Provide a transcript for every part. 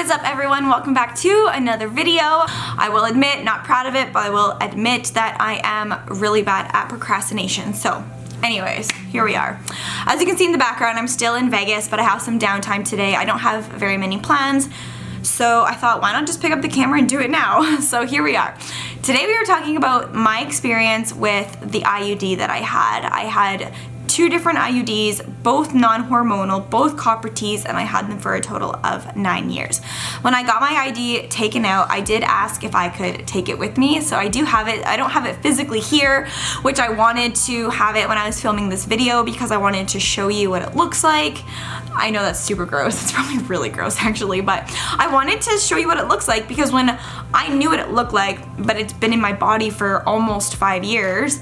What is up, everyone? Welcome back to another video. I will admit, not proud of it, but I will admit that I am really bad at procrastination. So anyways, here we are. As you can see in the background, I'm still in Vegas, but I have some downtime today. I don't have very many plans, so I thought, why not just pick up the camera and do it now? So here we are. Today we are talking about my experience with the IUD that I had. I had 2 different IUDs, both non-hormonal, both copper teas, and I had them for a total of 9 years. When I got my ID taken out, I did ask if I could take it with me, so I do have it. I don't have it physically here, which I wanted to have it when I was filming this video because I wanted to show you what it looks like. I know that's super gross. It's probably really gross actually, but I wanted to show you what it looks like because when I knew what it looked like, but it's been in my body for almost 5 years,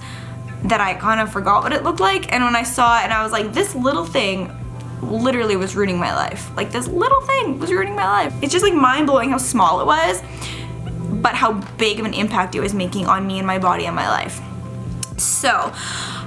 that I kind of forgot what it looked like. And when I saw it and I was like, this little thing literally was ruining my life. Like, this little thing was ruining my life. It's just like mind-blowing how small it was, but how big of an impact it was making on me and my body and my life. So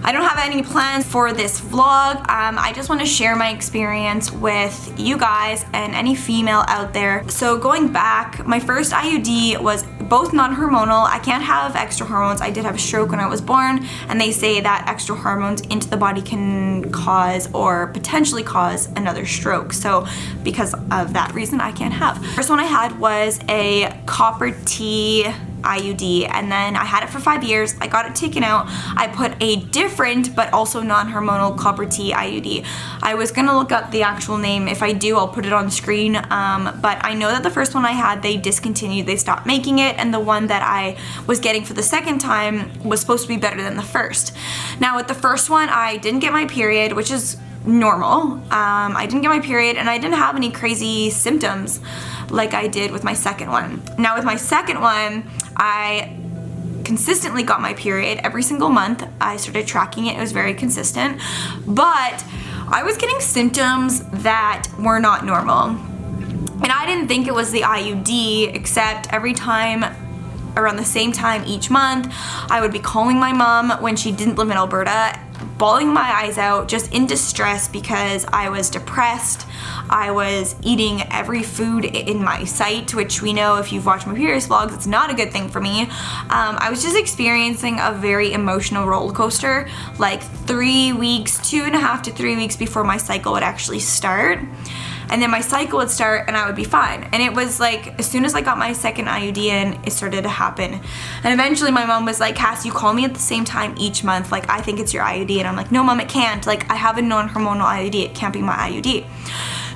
I don't have any plans for this vlog. I just want to share my experience with you guys and any female out there. So going back, my first IUD was both non-hormonal. I can't have extra hormones. I did have a stroke when I was born, and they say that extra hormones into the body can cause or potentially cause another stroke. So because of that reason, I can't have. The first one I had was a copper tea IUD, and then I had it for 5 years. I got it taken out. I put a different but also non-hormonal copper tea IUD. I was gonna look up the actual name. If I do, I'll put it on screen, but I know that the first one I had, they discontinued, they stopped making it, and the one that I was getting for the second time was supposed to be better than the first. Now with the first one, I didn't get my period, which is normal. I didn't get my period and I didn't have any crazy symptoms like I did with my second one. Now with my second one, I consistently got my period every single month. I started tracking it. It was very consistent, but I was getting symptoms that were not normal. And I didn't think it was the IUD, except every time around the same time each month, I would be calling my mom when she didn't live in Alberta, bawling my eyes out, just in distress because I was depressed. I was eating every food in my sight, which we know if you've watched my previous vlogs, it's not a good thing for me. I was just experiencing a very emotional roller coaster, like 3 weeks, 2.5 to 3 weeks before my cycle would actually start. And then my cycle would start and I would be fine. And it was like, as soon as I got my second IUD in, it started to happen. And eventually my mom was like, Cass, you call me at the same time each month. Like, I think it's your IUD. And I'm like, no, mom, it can't. Like, I have a non-hormonal IUD. It can't be my IUD.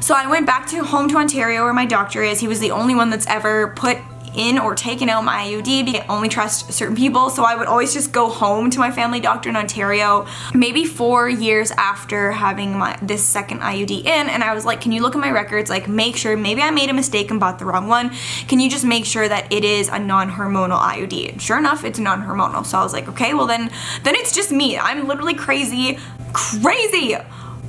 So I went back home to Ontario where my doctor is. He was the only one that's ever put in or taken out my IUD because I only trust certain people, so I would always just go home to my family doctor in Ontario maybe 4 years after having this second IUD in, and I was like, can you look at my records, like make sure, maybe I made a mistake and bought the wrong one, can you just make sure that it is a non-hormonal IUD? And sure enough, it's non-hormonal. So I was like, okay, well then it's just me. I'm literally crazy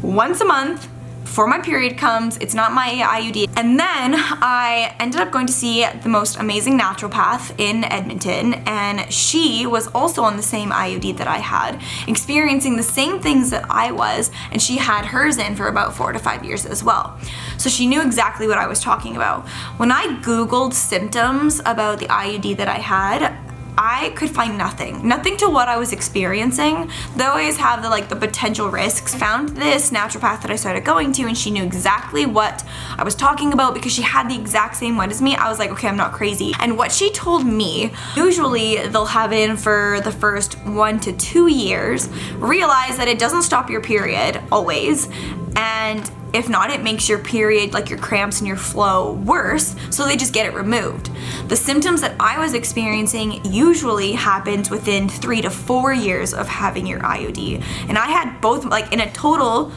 once a month before my period comes. It's not my IUD. And then I ended up going to see the most amazing naturopath in Edmonton, and she was also on the same IUD that I had, experiencing the same things that I was, and she had hers in for about 4 to 5 years as well. So she knew exactly what I was talking about. When I Googled symptoms about the IUD that I had, I could find nothing to what I was experiencing. They always have the potential risks. Found this naturopath that I started going to, and she knew exactly what I was talking about because she had the exact same one as me. I was like, okay, I'm not crazy. And what she told me, usually they'll have it in for the first 1 to 2 years, realize that it doesn't stop your period always, and if not, it makes your period, like your cramps and your flow, worse, so they just get it removed. The symptoms that I was experiencing usually happens within 3 to 4 years of having your IUD. And I had both, like in a total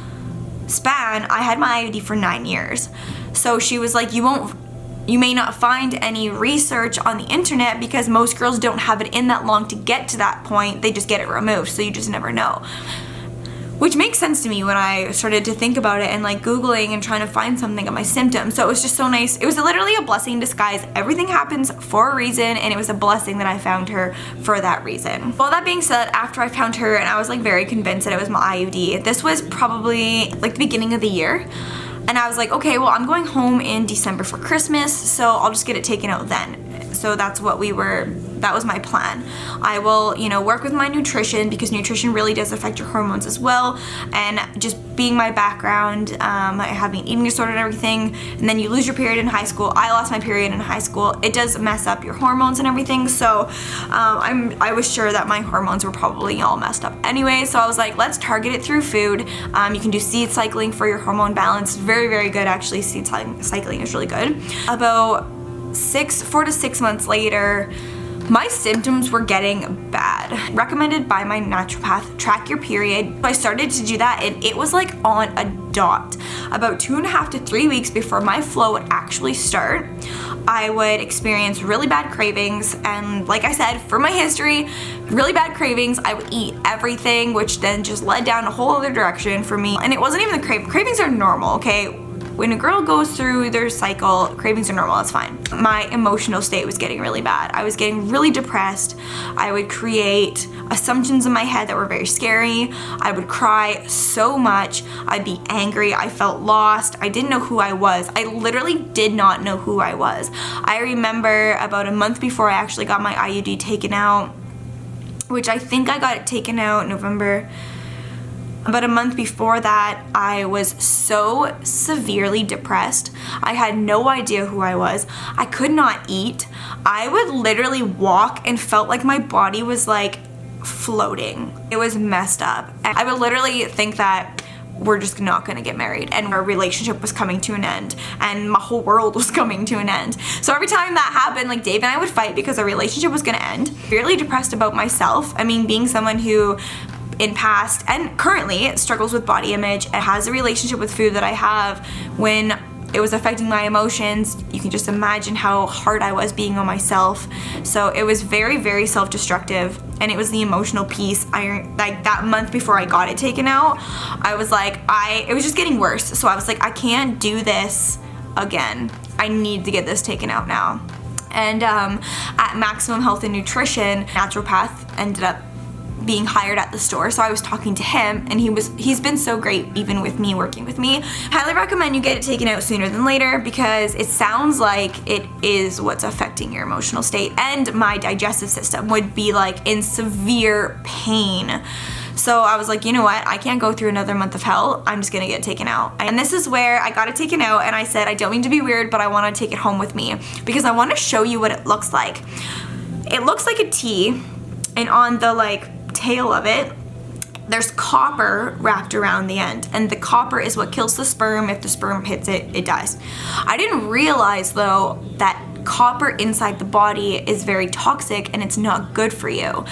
span, I had my IUD for 9 years. So she was like, you may not find any research on the internet because most girls don't have it in that long to get to that point. They just get it removed, so you just never know. Which makes sense to me when I started to think about it and like Googling and trying to find something of my symptoms. So it was just so nice. It was literally a blessing in disguise. Everything happens for a reason, and it was a blessing that I found her for that reason. Well, that being said, after I found her and I was like very convinced that it was my IUD, this was probably like the beginning of the year. And I was like, okay, well, I'm going home in December for Christmas, so I'll just get it taken out then. So that was my plan. I will, work with my nutrition, because nutrition really does affect your hormones as well. And just being my background, having an eating disorder and everything, and then you lose your period in high school. I lost my period in high school. It does mess up your hormones and everything. So I was sure that my hormones were probably all messed up anyway. So I was like, let's target it through food. You can do seed cycling for your hormone balance. Very, very good, actually. Seed cycling is really good. About 4 to 6 months later, my symptoms were getting bad. Recommended by my naturopath, track your period. I started to do that, and it was like on a dot. About 2.5 to 3 weeks before my flow would actually start, I would experience really bad cravings. And like I said, for my history, really bad cravings, I would eat everything, which then just led down a whole other direction for me. And it wasn't even the cravings are normal, okay? When a girl goes through their cycle, cravings are normal, that's fine. My emotional state was getting really bad. I was getting really depressed. I would create assumptions in my head that were very scary. I would cry so much. I'd be angry. I felt lost. I didn't know who I was. I literally did not know who I was. I remember about a month before I actually got my IUD taken out, which I think I got it taken out November. About a month before that, I was so severely depressed. I had no idea who I was. I could not eat. I would literally walk and felt like my body was like floating. It was messed up. And I would literally think that we're just not gonna get married, and our relationship was coming to an end, and my whole world was coming to an end. So every time that happened, like, Dave and I would fight because our relationship was gonna end. Fairly depressed about myself. I mean, being someone who in past and currently struggles with body image and has a relationship with food that I have, when it was affecting my emotions, you can just imagine how hard I was being on myself. So it was very, very self-destructive, and it was the emotional piece. Like that month before I got it taken out, I was like, it was just getting worse. So I was like, I can't do this again. I need to get this taken out now. And at Maximum Health and Nutrition, naturopath ended up being hired at the store, so I was talking to him, and he's been so great even with me, working with me. Highly recommend you get it taken out sooner than later, because it sounds like it is what's affecting your emotional state, and my digestive system would be like in severe pain. So I was like, you know what, I can't go through another month of hell. I'm just gonna get it taken out. And this is where I got it taken out, and I said, I don't mean to be weird, but I want to take it home with me because I want to show you what it looks like. It looks like a T, and on the tail of it, there's copper wrapped around the end, and the copper is what kills the sperm. If the sperm hits it, it dies. I didn't realize though that copper inside the body is very toxic and it's not good for you.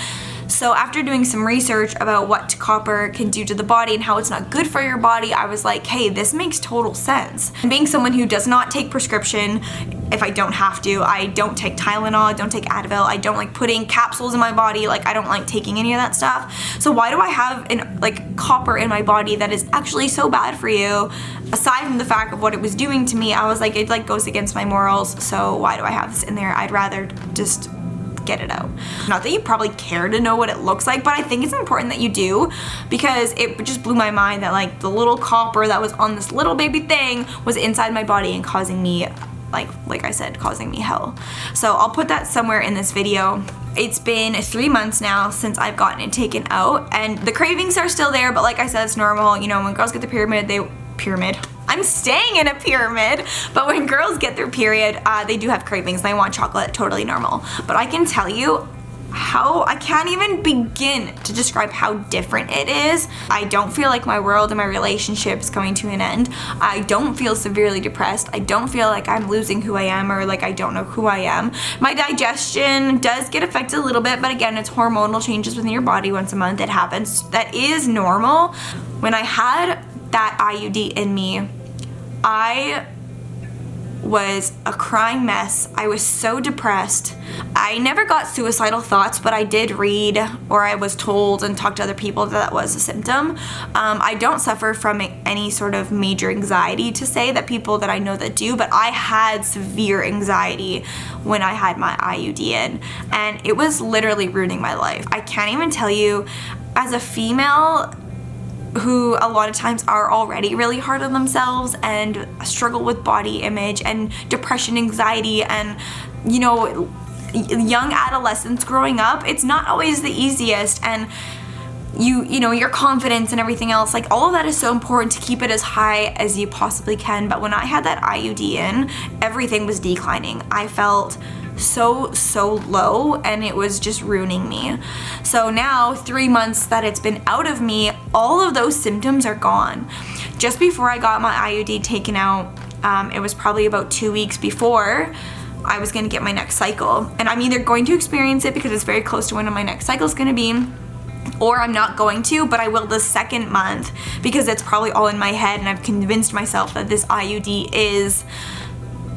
So after doing some research about what copper can do to the body and how it's not good for your body, I was like, hey, this makes total sense. And being someone who does not take prescription, if I don't have to, I don't take Tylenol, I don't take Advil, I don't like putting capsules in my body, I don't like taking any of that stuff. So why do I have copper in my body that is actually so bad for you? Aside from the fact of what it was doing to me, I was like, it goes against my morals, so why do I have this in there? I'd rather just get it out. Not that you probably care to know what it looks like, but I think it's important that you do, because it just blew my mind that the little copper that was on this little baby thing was inside my body and causing me, like I said, causing me hell. So I'll put that somewhere in this video. It's been 3 months now since I've gotten it taken out, and the cravings are still there, but like I said, it's normal. When girls get the pyramid, I'm staying in a pyramid, but when girls get their period, they do have cravings. They want chocolate, totally normal. But I can tell you I can't even begin to describe how different it is. I don't feel like my world and my relationship is coming to an end. I don't feel severely depressed. I don't feel like I'm losing who I am, or I don't know who I am. My digestion does get affected a little bit, but again, it's hormonal changes within your body once a month. It happens. That is normal. When I had that IUD in me, I was a crying mess. I was so depressed. I never got suicidal thoughts, but I did read, or I was told and talked to other people that was a symptom. I don't suffer from any sort of major anxiety to say that people that I know that do, but I had severe anxiety when I had my IUD in, and it was literally ruining my life. I can't even tell you, as a female, who a lot of times are already really hard on themselves and struggle with body image and depression, anxiety, and you know, young adolescents growing up, it's not always the easiest. And you know, your confidence and everything else, like all of that is so important to keep it as high as you possibly can. But when I had that IUD in, everything was declining. I felt so low, and it was just ruining me. So now 3 months that it's been out of me, all of those symptoms are gone. Just before I got my IUD taken out, it was probably about 2 weeks before I was going to get my next cycle, and I'm either going to experience it because it's very close to when my next cycle is going to be, or I'm not going to, but I will the second month because it's probably all in my head and I've convinced myself that this IUD is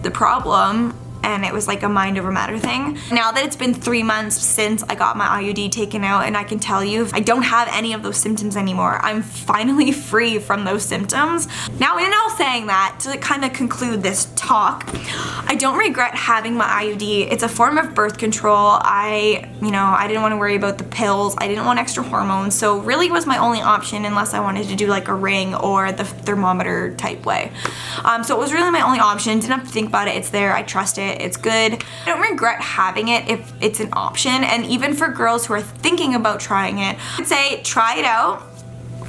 the problem. And it was like a mind over matter thing. Now that it's been 3 months since I got my IUD taken out, and I can tell you, I don't have any of those symptoms anymore. I'm finally free from those symptoms. Now, in all saying that, to kind of conclude this talk, I don't regret having my IUD. It's a form of birth control. I didn't want to worry about the pills. I didn't want extra hormones. So really it was my only option unless I wanted to do like a ring or the thermometer type way. So it was really my only option. Didn't have to think about it. It's there. I trust it. It's good. I don't regret having it if it's an option. And even for girls who are thinking about trying it, I'd say try it out.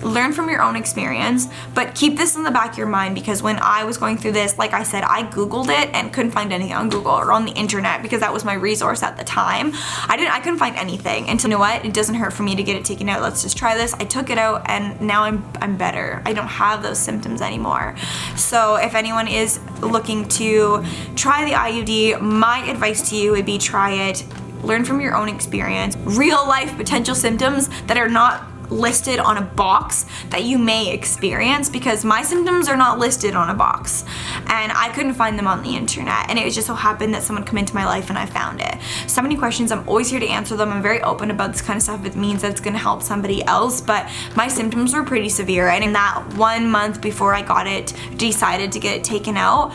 Learn from your own experience, but keep this in the back of your mind, because when I was going through this, like I said, I Googled it and couldn't find anything on Google or on the internet because that was my resource at the time. I couldn't find anything. And so, you know what? It doesn't hurt for me to get it taken out. Let's just try this. I took it out and now I'm better. I don't have those symptoms anymore. So if anyone is looking to try the IUD, my advice to you would be try it. Learn from your own experience. Real life potential symptoms that are not listed on a box that you may experience, because my symptoms are not listed on a box and I couldn't find them on the internet, and it just so happened that someone come into my life and I found it. So many questions, I'm always here to answer them. I'm very open about this kind of stuff. It means that it's gonna help somebody else, but my symptoms were pretty severe, and in that 1 month before I got it, decided to get it taken out,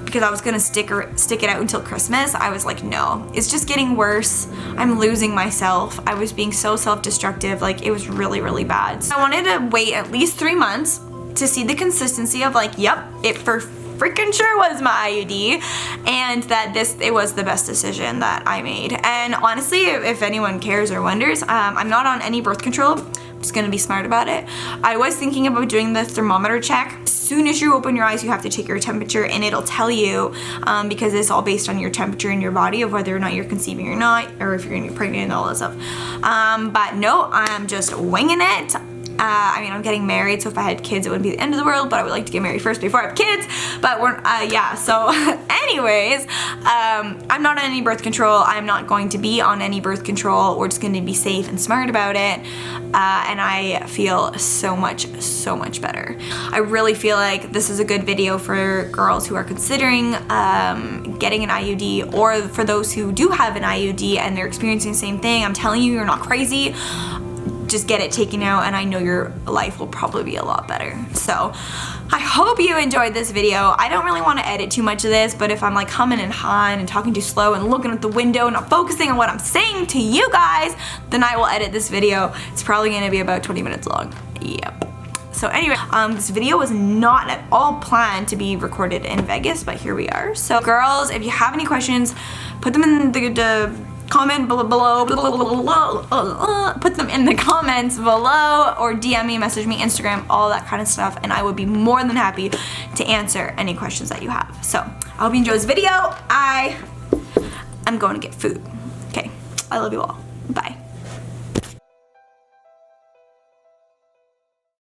because I was gonna stick it out until Christmas, I was like, no, it's just getting worse. I'm losing myself. I was being so self-destructive. Like, it was really, really bad. So I wanted to wait at least 3 months to see the consistency of like, yep, it for freaking sure was my IUD, and that it was the best decision that I made. And honestly, if anyone cares or wonders, I'm not on any birth control. I'm just gonna be smart about it. I was thinking about doing the thermometer check. As soon as you open your eyes, you have to take your temperature, and it'll tell you, because it's all based on your temperature in your body of whether or not you're conceiving or not, or if you're gonna get pregnant and all that stuff. But no, I'm just winging it. I mean, I'm getting married, so if I had kids, it wouldn't be the end of the world, but I would like to get married first before I have kids. But yeah, so anyways, I'm not on any birth control. I'm not going to be on any birth control. We're just going to be safe and smart about it. And I feel so much better. I really feel like this is a good video for girls who are considering getting an IUD, or for those who do have an IUD and they're experiencing the same thing. I'm telling you, you're not crazy. Just get it taken out, and I know your life will probably be a lot better. So I hope you enjoyed this video. I don't really want to edit too much of this, but if I'm like humming and hawing and talking too slow and looking at the window and not focusing on what I'm saying to you guys, then I will edit this video. It's probably going to be about 20 minutes long. Yep. So anyway, this video was not at all planned to be recorded in Vegas, but here we are. So girls, if you have any questions, put them in the comment below, put them in the comments below, or DM me, message me, Instagram, all that kind of stuff, and I would be more than happy to answer any questions that you have. So I hope you enjoyed this video. I'm going to get food. Okay, I love you all. Bye.